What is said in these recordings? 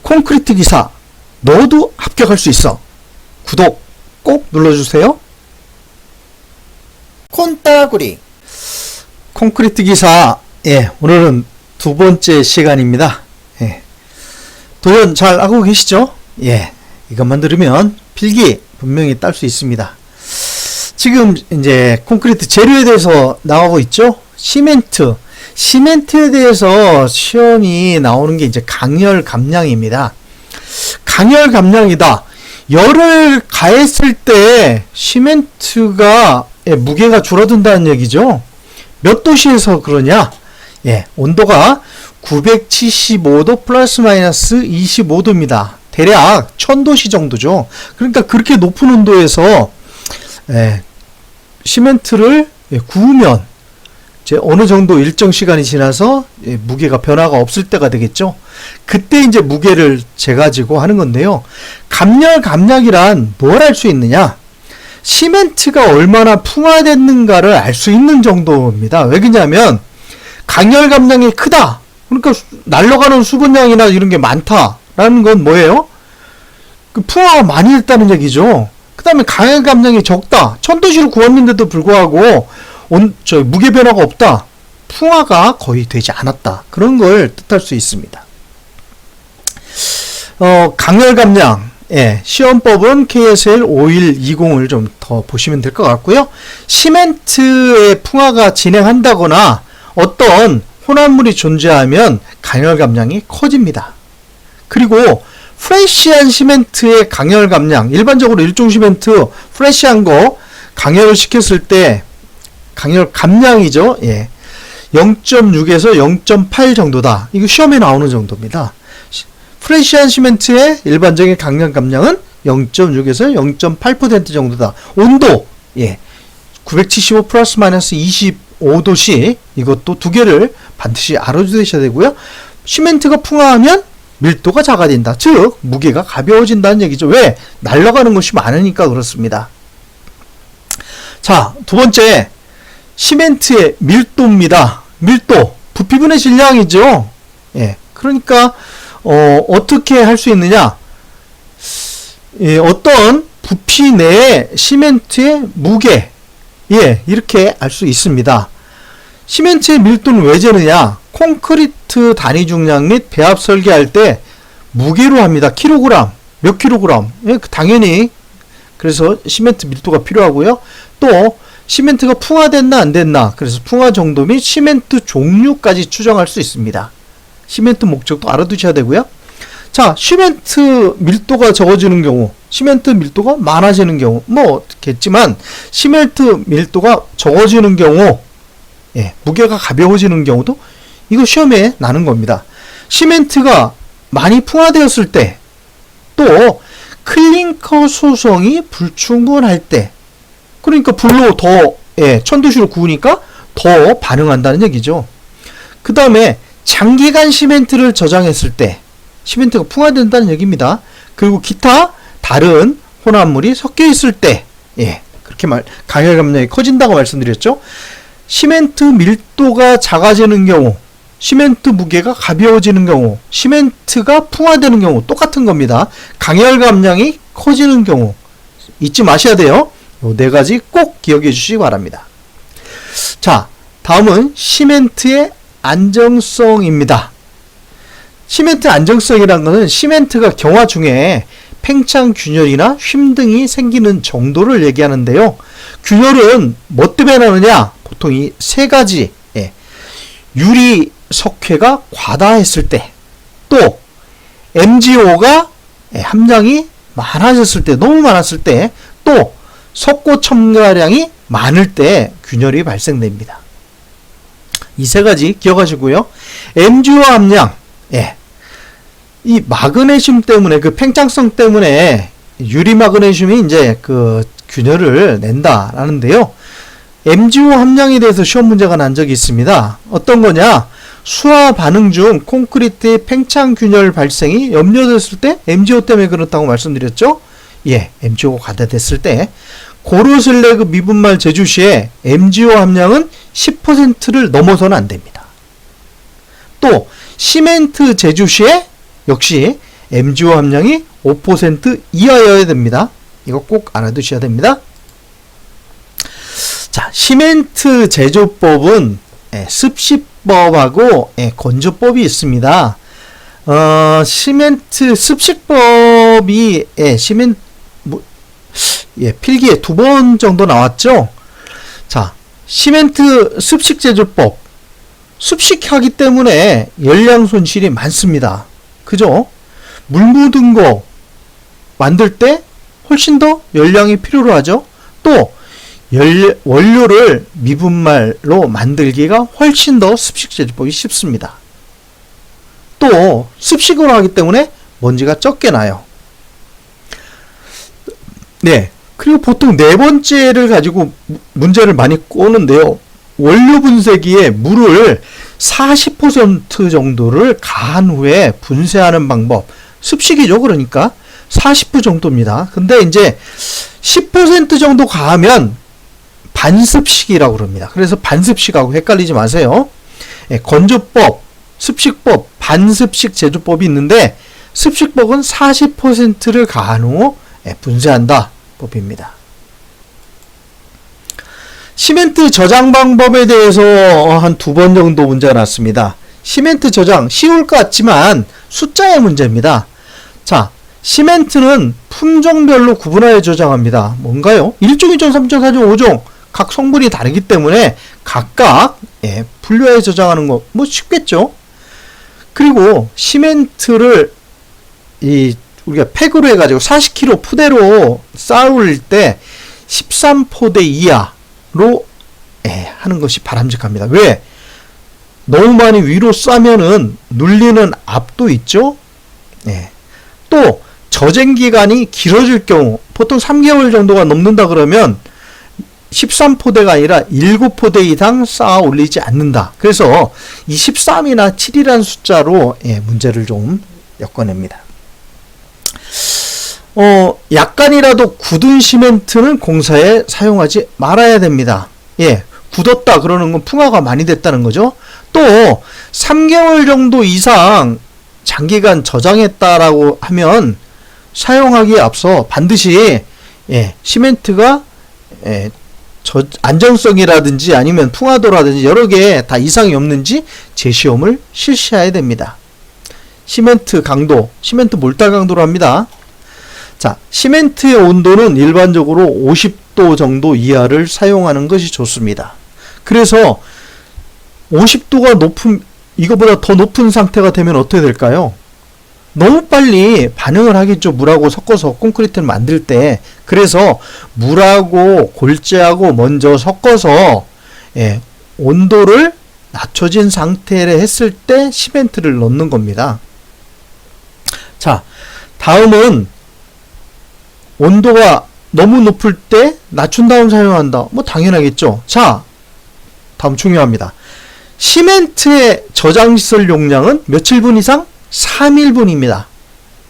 콘크리트 기사 너도 합격할 수 있어. 구독 꼭 눌러주세요. 콘따구리. 콘크리트 기사, 오늘은 두 번째 시간입니다. 도전 잘 하고 계시죠? 이것만 들으면 필기 분명히 딸 수 있습니다. 지금 이제 콘크리트 재료에 대해서 나오고 있죠? 시멘트에 대해서 시험이 나오는 게 이제 강열 감량입니다. 강열 감량이다. 열을 가했을 때 시멘트가 무게가 줄어든다는 얘기죠. 몇 도씨에서 그러냐? 온도가 975도 플러스 마이너스 25도입니다. 대략 1000도씨 정도죠. 그러니까 그렇게 높은 온도에서 시멘트를 구우면 이제 어느 정도 일정 시간이 지나서 무게가 변화가 없을 때가 되겠죠. 그때 이제 무게를 재가지고 하는 건데요. 감열 감량이란 뭘 알 수 있느냐? 시멘트가 얼마나 풍화됐는가를 알 수 있는 정도입니다. 왜 그러냐면 강열 감량이 크다. 그러니까 날아가는 수분량이나 이런 게 많다라는 건 뭐예요? 그 풍화가 많이 됐다는 얘기죠. 그 다음에 강열 감량이 적다. 1000도씨로 구웠는데도 불구하고 무게 변화가 없다. 풍화가 거의 되지 않았다. 그런 걸 뜻할 수 있습니다. 강열 감량. 시험법은 KSL 5120을 좀 더 보시면 될 것 같고요. 시멘트의 풍화가 진행한다거나 어떤 혼합물이 존재하면 강열 감량이 커집니다. 그리고 프레시한 시멘트의 강열 감량, 일반적으로 일종 시멘트 프레시한 거 강열을 시켰을 때 강열 감량이죠. 0.6에서 0.8 정도다. 이거 시험에 나오는 정도입니다. 프레시한 시멘트의 일반적인 강열 감량은 0.6에서 0.8% 정도다. 온도 975 플러스 마이너스 25도씨 이것도 두 개를 반드시 알아두셔야 되고요. 시멘트가 풍화하면 밀도가 작아진다. 즉 무게가 가벼워진다는 얘기죠. 왜? 날아가는 것이 많으니까 그렇습니다. 자, 두 번째 시멘트의 밀도입니다. 밀도, 부피분의 질량이죠. 그러니까 어떻게 할 수 있느냐? 어떤 부피 내의 시멘트의 무게, 이렇게 알 수 있습니다. 시멘트의 밀도는 왜 재느냐? 콘크리트 단위 중량 및 배합 설계할 때 무게로 합니다. 킬로그램, 몇 킬로그램. 당연히 그래서 시멘트 밀도가 필요하고요. 또 시멘트가 풍화됐나 안 됐나, 그래서 풍화 정도 및 시멘트 종류까지 추정할 수 있습니다. 시멘트 목적도 알아두셔야 되고요. 자, 시멘트 밀도가 적어지는 경우, 시멘트 밀도가 많아지는 경우, 겠지만 시멘트 밀도가 적어지는 경우, 무게가 가벼워지는 경우도 이거 시험에 나는 겁니다. 시멘트가 많이 풍화되었을 때, 또 클링커 소성이 불충분할 때, 그러니까 불로 더 1000도씨로 구우니까 더 반응한다는 얘기죠. 그 다음에 장기간 시멘트를 저장했을 때 시멘트가 풍화된다는 얘기입니다. 그리고 기타 다른 혼합물이 섞여 있을 때 그렇게 강열 감량이 커진다고 말씀드렸죠. 시멘트 밀도가 작아지는 경우, 시멘트 무게가 가벼워지는 경우, 시멘트가 풍화되는 경우 똑같은 겁니다. 강열 감량이 커지는 경우 잊지 마셔야 돼요. 이 네 가지 꼭 기억해 주시기 바랍니다. 자, 다음은 시멘트의 안정성입니다. 시멘트 안정성이라는 것은 시멘트가 경화 중에 팽창 균열이나 쉼 등이 생기는 정도를 얘기하는데요. 균열은 뭐 때문에 나느냐? 보통 이 세 가지, 유리 석회가 과다했을 때, 또 MgO가 함량이 많아졌을 때, 너무 많았을 때, 또 석고 첨가량이 많을 때 균열이 발생됩니다. 이 세 가지 기억하시고요. MgO 함량, 이 마그네슘 때문에, 그 팽창성 때문에 유리 마그네슘이 이제 그 균열을 낸다라는데요. MgO 함량에 대해서 시험 문제가 난 적이 있습니다. 어떤 거냐? 수화 반응 중 콘크리트의 팽창 균열 발생이 염려됐을 때 MgO 때문에 그렇다고 말씀드렸죠. MgO가 과다됐을 때 고르슬래그 미분말 제조 시에 MgO 함량은 10%를 넘어서는 안 됩니다. 또 시멘트 제조 시에 역시 MgO 함량이 5% 이하여야 됩니다. 이거 꼭 알아두셔야 됩니다. 자, 시멘트 제조법은 습식법하고 건조법이 있습니다. 시멘트 습식법이 필기에 2번 정도 나왔죠. 자, 시멘트 습식 제조법, 습식하기 때문에 열량 손실이 많습니다. 그죠? 물 묻은 거 만들 때 훨씬 더 열량이 필요로 하죠. 또 원료를 미분말로 만들기가 훨씬 더 습식 제조법이 쉽습니다. 또 습식으로 하기 때문에 먼지가 적게 나요. 네, 그리고 보통 네 번째를 가지고 문제를 많이 꼬는데요. 원료 분쇄기에 물을 40% 정도를 가한 후에 분쇄하는 방법. 습식이죠. 그러니까 40% 정도입니다. 근데 이제 10% 정도 가하면 반습식이라고 그럽니다. 그래서 반습식하고 헷갈리지 마세요. 건조법, 습식법, 반습식 제조법이 있는데 습식법은 40%를 가한 후 분쇄한다 법입니다. 시멘트 저장 방법에 대해서 한 2번 정도 문제가 났습니다. 시멘트 저장 쉬울 것 같지만 숫자의 문제입니다. 자, 시멘트는 품종별로 구분하여 저장합니다. 뭔가요? 1종, 2종, 3종, 4종, 5종 각 성분이 다르기 때문에 각각 분류하여 저장하는 거 뭐 쉽겠죠? 그리고 시멘트를 우리가 팩으로 해가지고 40kg 푸대로 쌓을 때 13포대 이하로 하는 것이 바람직합니다. 왜? 너무 많이 위로 싸면은 눌리는 압도 있죠? 또 저장 기간이 길어질 경우 보통 3개월 정도가 넘는다 그러면 13포대가 아니라 7포대 이상 쌓아 올리지 않는다. 그래서 이 13이나 7이라는 숫자로 문제를 좀 엮어냅니다. 약간이라도 굳은 시멘트는 공사에 사용하지 말아야 됩니다. 굳었다 그러는 건 풍화가 많이 됐다는 거죠. 또 3개월 정도 이상 장기간 저장했다라고 하면 사용하기에 앞서 반드시 시멘트가 안정성이라든지 아니면 풍화도라든지 여러 개 다 이상이 없는지 재시험을 실시해야 됩니다. 시멘트 강도, 시멘트 몰타 강도로 합니다. 자, 시멘트의 온도는 일반적으로 50도 정도 이하를 사용하는 것이 좋습니다. 그래서 50도가 이거보다 더 높은 상태가 되면 어떻게 될까요? 너무 빨리 반응을 하겠죠. 물하고 섞어서 콘크리트를 만들 때. 그래서 물하고 골재하고 먼저 섞어서 온도를 낮춰진 상태를 했을 때 시멘트를 넣는 겁니다. 자, 다음은 온도가 너무 높을 때 낮춘 다음 사용한다. 뭐 당연하겠죠. 자, 다음 중요합니다. 시멘트의 저장시설 용량은 며칠 분 이상? 3일분입니다.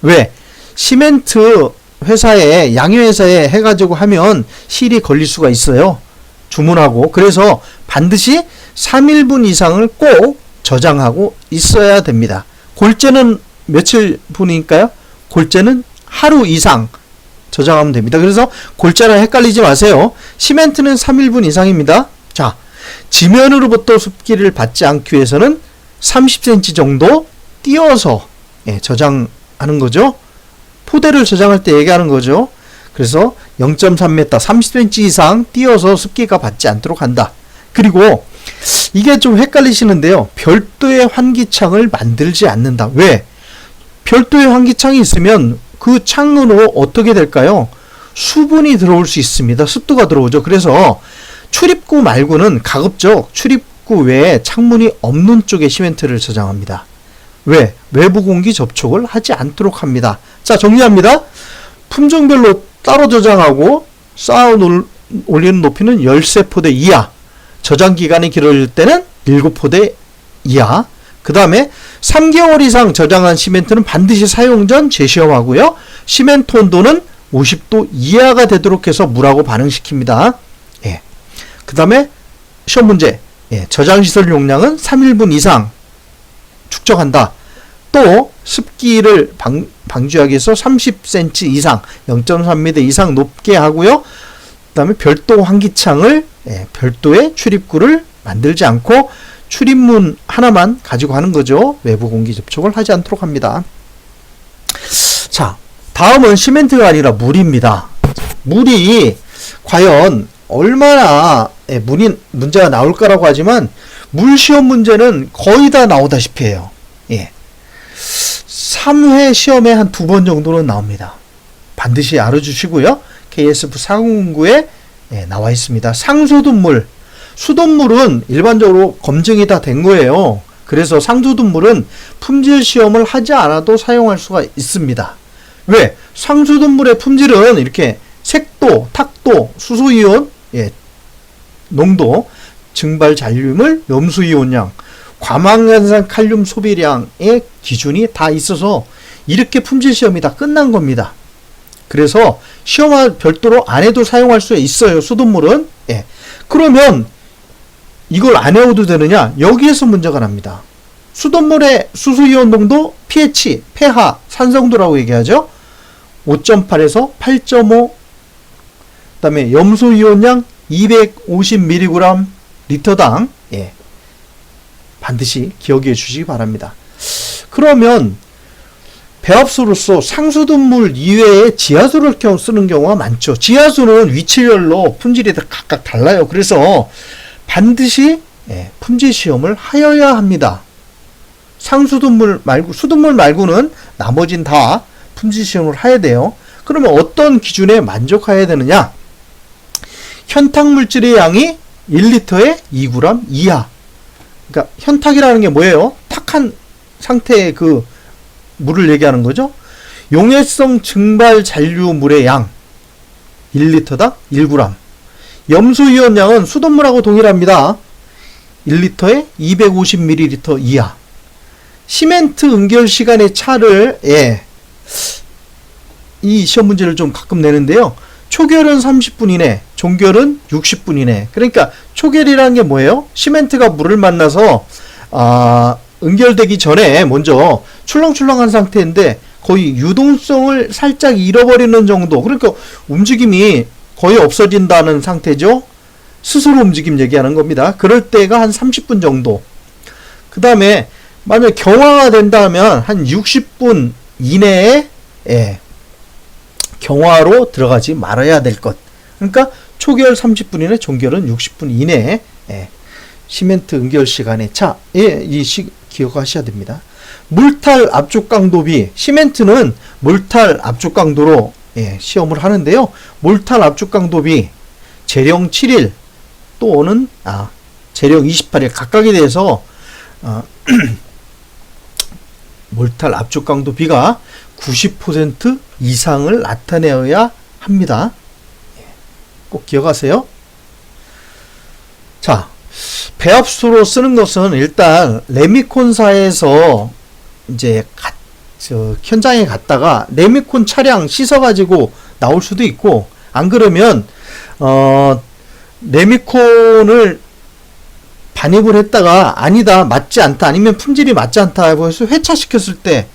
왜? 시멘트 회사에 양효회사에 해가지고 하면 실이 걸릴 수가 있어요. 주문하고. 그래서 반드시 3일분 이상을 꼭 저장하고 있어야 됩니다. 골재는 며칠 분일까요? 골재는 하루 이상 저장하면 됩니다. 그래서 골재랑 헷갈리지 마세요. 시멘트는 3일분 이상입니다. 자, 지면으로부터 습기를 받지 않기 위해서는 30cm 정도 띄어서 저장하는 거죠. 포대를 저장할 때 얘기하는 거죠. 그래서 0.3m 30cm 이상 띄어서 습기가 받지 않도록 한다. 그리고 이게 좀 헷갈리시는데요. 별도의 환기창을 만들지 않는다. 왜? 별도의 환기창이 있으면 그 창으로 어떻게 될까요? 수분이 들어올 수 있습니다. 습도가 들어오죠. 그래서 출입구 말고는 가급적 출입구 외에 창문이 없는 쪽에 시멘트를 저장합니다. 왜? 외부 공기 접촉을 하지 않도록 합니다. 자, 정리합니다. 품종별로 따로 저장하고 쌓아 올리는 높이는 13포대 이하, 저장 기간이 길어질 때는 7포대 이하, 그 다음에 3개월 이상 저장한 시멘트는 반드시 사용 전 재시험하고요. 시멘트 온도는 50도 이하가 되도록 해서 물하고 반응시킵니다. 그 다음에 시험 문제, 저장시설 용량은 3일분 이상 축적한다. 또 습기를 방지하기 위해서 30cm 이상, 0.3m 이상 높게 하고요. 그 다음에 별도 환기창을, 별도의 출입구를 만들지 않고 출입문 하나만 가지고 하는 거죠. 외부 공기 접촉을 하지 않도록 합니다. 자, 다음은 시멘트가 아니라 물입니다. 물이 과연 얼마나 문제가 나올까라고 하지만 물 시험 문제는 거의 다 나오다시피 해요. 3회 시험에 한 2번 정도는 나옵니다. 반드시 알아주시고요. KSF 409에 나와 있습니다. 상수돗물, 수돗물은 일반적으로 검증이 다 된 거예요. 그래서 상수돗물은 품질 시험을 하지 않아도 사용할 수가 있습니다. 왜? 상수돗물의 품질은 이렇게 색도, 탁도, 수소이온, 농도, 증발 잔류물, 염수이온량, 과망연산 칼륨 소비량의 기준이 다 있어서 이렇게 품질 시험이 다 끝난 겁니다. 그래서 시험을 별도로 안 해도 사용할 수 있어요. 수돗물은. 그러면 이걸 안 해도 되느냐? 여기에서 문제가 납니다. 수돗물의 수소이온 농도, pH, pH, 산성도라고 얘기하죠. 5.8에서 8.5, 그 다음에 염소이온량 250mg 리터당, 반드시 기억해 주시기 바랍니다. 그러면 배합수로서 상수돗물 이외에 지하수를 쓰는 경우가 많죠. 지하수는 위치별로 품질이 각각 달라요. 그래서 반드시 품질 시험을 하여야 합니다. 상수돗물 말고, 수돗물 말고는 나머진 다 품질 시험을 해야 돼요. 그러면 어떤 기준에 만족해야 되느냐? 현탁 물질의 양이 1리터에 2g 이하. 그러니까 현탁이라는 게 뭐예요? 탁한 상태의 그 물을 얘기하는 거죠. 용해성 증발 잔류물의 양 1리터당 1g. 염수이온량은 수돗물하고 동일합니다. 1리터에 250ml 이하. 시멘트 응결 시간의 차를, 이 시험 문제를 좀 가끔 내는데요. 초결은 30분 이내, 종결은 60분 이내. 그러니까 초결이라는 게 뭐예요? 시멘트가 물을 만나서 응결되기 전에 먼저 출렁출렁한 상태인데 거의 유동성을 살짝 잃어버리는 정도. 그러니까 움직임이 거의 없어진다는 상태죠. 스스로 움직임 얘기하는 겁니다. 그럴 때가 한 30분 정도. 그 다음에 만약 경화가 된다면 한 60분 이내에 경화로 들어가지 말아야 될 것. 그러니까 초결 30분 이내, 종결은 60분 이내에 시멘트 응결 시간의 차에 기억하셔야 됩니다. 물탈 압축 강도비. 시멘트는 물탈 압축 강도로 시험을 하는데요. 물탈 압축 강도비 재령 7일 또는 재령 28일 각각에 대해서 몰탈 압축 강도 비가 90% 이상을 나타내어야 합니다. 꼭 기억하세요. 자, 배합수로 쓰는 것은 일단 레미콘사에서 이제 현장에 갔다가 레미콘 차량 씻어가지고 나올 수도 있고, 안 그러면 레미콘을 반입을 했다가 아니다, 맞지 않다, 아니면 품질이 맞지 않다 해서 회차시켰을 때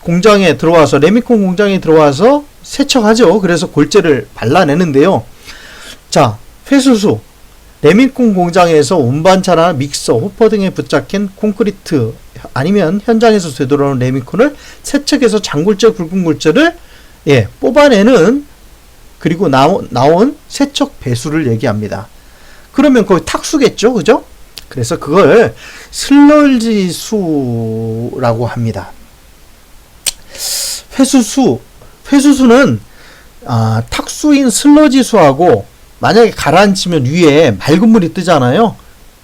공장에 들어와서, 레미콘 공장에 들어와서 세척하죠. 그래서 골재를 발라내는데요. 자, 회수수. 레미콘 공장에서 운반차나 믹서, 호퍼 등에 붙잡힌 콘크리트 아니면 현장에서 되돌아오는 레미콘을 세척해서 장골재, 굵은 골재를 뽑아내는, 그리고 나온 세척 배수를 얘기합니다. 그러면 거의 탁수겠죠, 그죠? 그래서 그걸 슬러지수라고 합니다. 회수수는 탁수인 슬러지수하고 만약에 가라앉히면 위에 맑은 물이 뜨잖아요.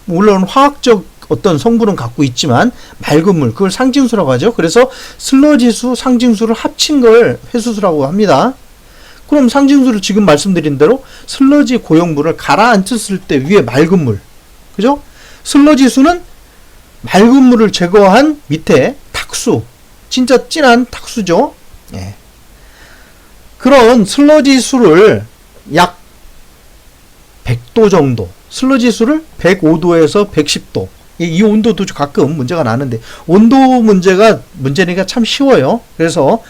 물론 화학적 어떤 성분은 갖고 있지만 맑은 물, 그걸 상징수라고 하죠. 그래서 슬러지수, 상징수를 합친 걸 회수수라고 합니다. 그럼 상징수를 지금 말씀드린 대로 슬러지 고형물을 가라앉혔을 때 위에 맑은 물, 그죠? 슬러지수는 맑은 물을 제거한 밑에 탁수, 진짜 진한 탁수죠. 그런 슬러지수를 약 100도 정도, 슬러지수를 105도에서 110도 이 온도도 가끔 문제가 나는데 온도 문제니까 참 쉬워요. 그래서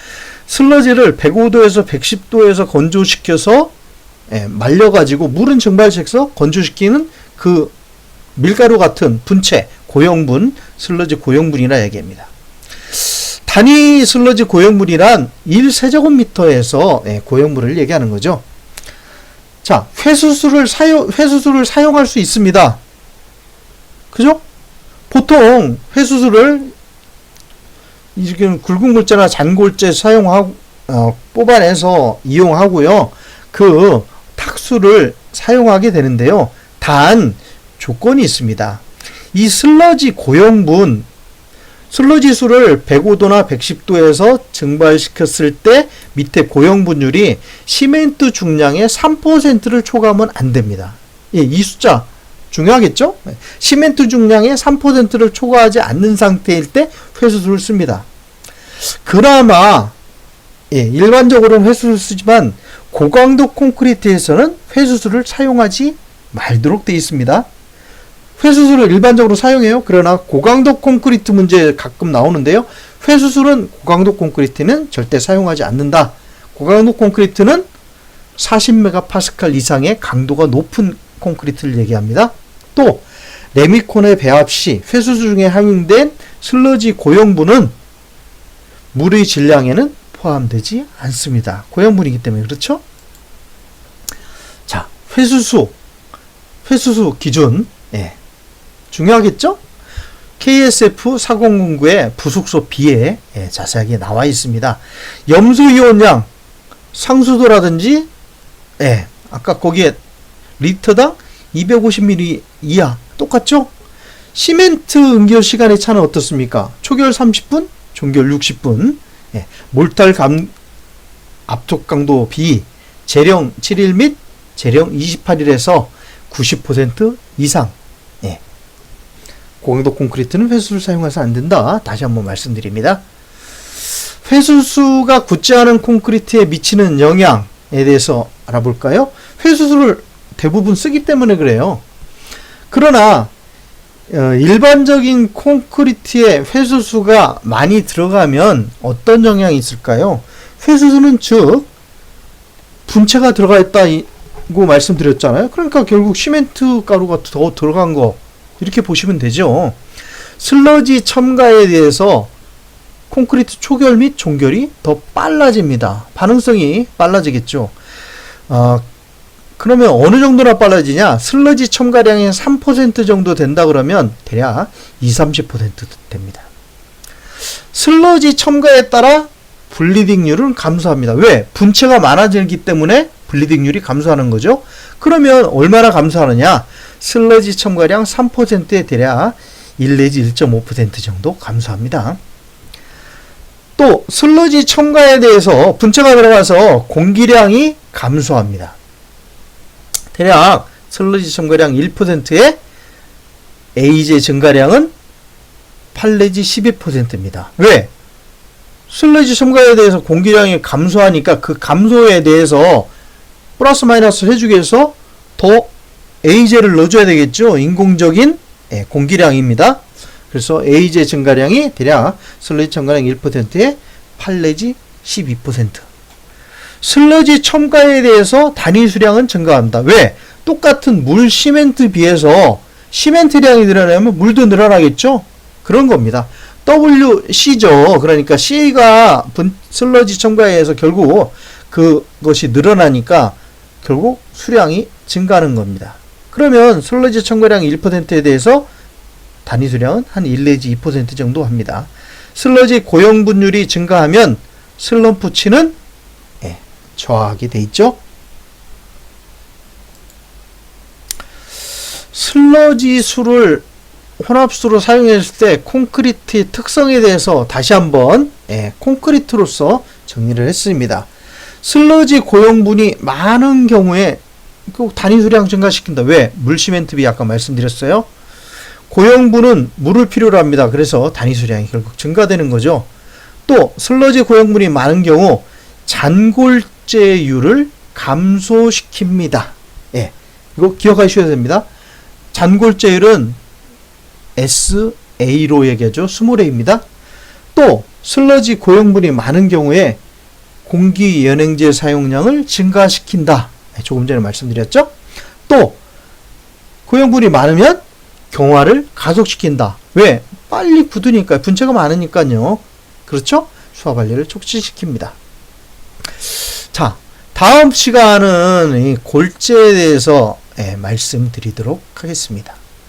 슬러지를 105도에서 110도에서 건조시켜서 말려가지고 물은 증발시켜서 건조시키는 그 밀가루 같은 분체, 고형분, 슬러지 고형분이라 얘기합니다. 단위 슬러지 고형분이란 1세제곱미터에서 고형분을 얘기하는 거죠. 자, 회수술을 사용할 수 있습니다. 그죠? 보통 회수술을 지금 굵은 골재나 잔골재 뽑아내서 이용하고요. 그 탁수를 사용하게 되는데요. 단 조건이 있습니다. 이 슬러지 고형분, 슬러지수를 105도나 110도에서 증발시켰을 때 밑에 고형분율이 시멘트 중량의 3%를 초과하면 안 됩니다. 이 숫자 중요하겠죠? 시멘트 중량의 3%를 초과하지 않는 상태일 때 회수술을 씁니다. 그나마 일반적으로는 회수술을 쓰지만 고강도 콘크리트에서는 회수술을 사용하지 말도록 되어 있습니다. 회수술을 일반적으로 사용해요. 그러나 고강도 콘크리트 문제 가끔 나오는데요. 회수술은 고강도 콘크리트는 절대 사용하지 않는다. 고강도 콘크리트는 40메가파스칼 이상의 강도가 높은 콘크리트를 얘기합니다. 또 레미콘의 배합 시 회수술 중에 함유된 슬러지 고형분은 물의 질량에는 포함되지 않습니다. 고형분이기 때문에 그렇죠? 자, 회수수 기준 중요하겠죠? KSF 4009의 부속소 B에 자세하게 나와 있습니다. 염소이온량 상수도라든지 아까 거기에 리터당 250ml 이하 똑같죠? 시멘트 응결 시간의 차는 어떻습니까? 초결 30분, 종결 60분. 몰탈 압축 강도 B 재령 7일 및 재령 28일에서 90% 이상. 고강도 콘크리트는 회수를 사용해서 안 된다. 다시 한번 말씀드립니다. 회수수가 굳지 않은 콘크리트에 미치는 영향에 대해서 알아볼까요? 회수수를 대부분 쓰기 때문에 그래요. 그러나 일반적인 콘크리트에 회수수가 많이 들어가면 어떤 영향이 있을까요? 회수수는 즉 분체가 들어가 있다고 말씀드렸잖아요. 그러니까 결국 시멘트 가루가 더 들어간 거 이렇게 보시면 되죠. 슬러지 첨가에 대해서 콘크리트 초결 및 종결이 더 빨라집니다. 반응성이 빨라지겠죠. 그러면 어느 정도나 빨라지냐? 슬러지 첨가량의 3% 정도 된다 그러면 대략 20-30% 됩니다. 슬러지 첨가에 따라 블리딩률은 감소합니다. 왜? 분체가 많아지기 때문에 블리딩률이 감소하는 거죠. 그러면 얼마나 감소하느냐? 슬러지 첨가량 3%에 대략 1 내지 1.5% 정도 감소합니다. 또 슬러지 첨가에 대해서 분체가 들어가서 공기량이 감소합니다. 대략 슬러지 첨가량 1%의 AJ 증가량은 8 내지 12%입니다. 왜? 슬러지 첨가에 대해서 공기량이 감소하니까 그 감소에 대해서 플러스 마이너스 해주기 위해서 더 AJ를 넣어줘야 되겠죠. 인공적인 공기량입니다. 그래서 AJ 증가량이 대략 슬러지 첨가량 1%에 8 내지 12%. 슬러지 첨가에 대해서 단위 수량은 증가한다. 왜? 똑같은 물 시멘트 비해서 시멘트량이 늘어나면 물도 늘어나겠죠. 그런 겁니다. WC죠. 그러니까 C가 슬러지 첨가에 의해서 결국 그것이 늘어나니까 결국 수량이 증가하는 겁니다. 그러면 슬러지 첨가량 1%에 대해서 단위 수량은 한 1 내지 2% 정도 합니다. 슬러지 고형분율이 증가하면 슬럼프치는 저하하게 돼 있죠. 슬러지 수를 혼합수로 사용했을 때 콘크리트의 특성에 대해서 다시 한번 콘크리트로서 정리를 했습니다. 슬러지 고형분이 많은 경우에 단위 수량 증가시킨다. 왜? 물시멘트비 아까 말씀드렸어요. 고형분은 물을 필요로 합니다. 그래서 단위 수량이 결국 증가되는 거죠. 또 슬러지 고형분이 많은 경우 잔골재율을 감소시킵니다. 이거 기억하셔야 됩니다. 잔골재율은 SA로 얘기하죠. 스몰A입니다. 또 슬러지 고형분이 많은 경우에 공기 연행제 사용량을 증가시킨다. 조금 전에 말씀드렸죠. 또 고형분이 많으면 경화를 가속시킨다. 왜? 빨리 굳으니까, 분체가 많으니까요. 그렇죠? 수화발열을 촉진시킵니다. 자, 다음 시간은 이 골재에 대해서 말씀드리도록 하겠습니다.